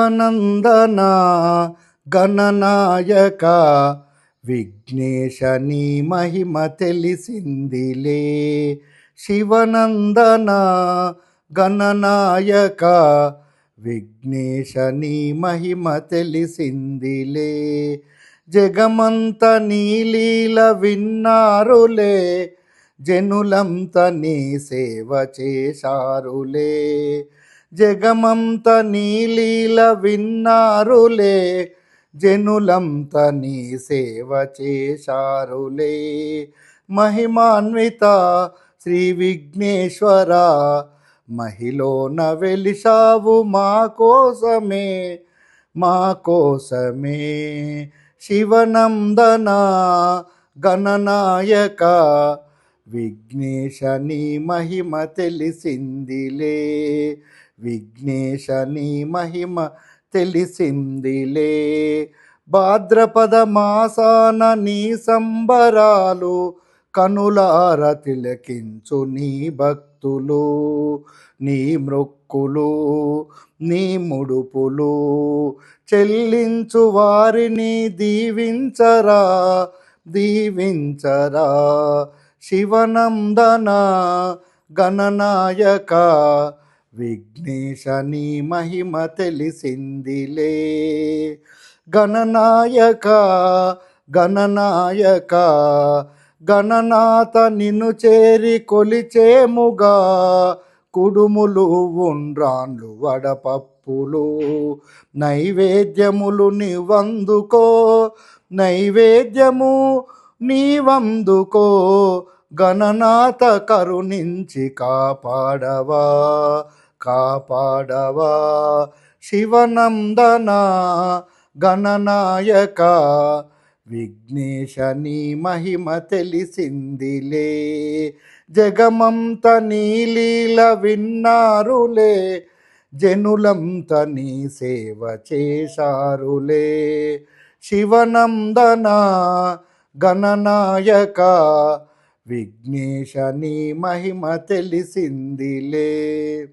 నందన గణనాయక విఘ్నేశ నీ మహిమ తెలిసిందిలే. శివనందన గణనాయక విఘ్నేశ నీ మహిమ తెలిసిందిలే. జగమంత నీలీల విన్నారులే, జనులంత నీ సేవ చేశారులే. జగమంత నీలీల విన్నారులే, జనులంత నీ సేవ చేశారులే. మహిమాన్విత శ్రీ విఘ్నేశ్వర మహిలోన వెలిశావు మా కోసమే, మా కోసమే. శివనందన గణనాయక విఘ్నేశ నీ మహిమ తెలిసిందిలే. విఘ్నేశ నీ మహిమ తెలిసిందిలే. భాద్రపద మాసాన నీ సంబరాలు కనులార తిలకించు నీ భక్తులు. నీ మృక్కులు నీ ముడుపులు చెల్లించు వారిని దీవించరా, దీవించరా. శివనందన గణనాయక విఘ్నేశ నీ మహిమ తెలిసిందిలే. గణనాయక గణనాయక గణనాథ నిన్ను చేరి కొలిచేముగా. కుడుములు ఉండ్రాన్లు వడపప్పులు నైవేద్యములు నీవందుకో, నైవేద్యము నీవందుకో. గణనాథ కరుణించి కాపాడవా, కాపాడవా. శివనందన గణనాయక విఘ్నేశ నీ మహిమ తెలిసిందిలే. జగమంత నీలీల విన్నారులే, జనులంత నీ సేవ చేశారులే. శివనందన గణనాయక విఘ్నేశ నీ మహిమ తెలిసిందిలే.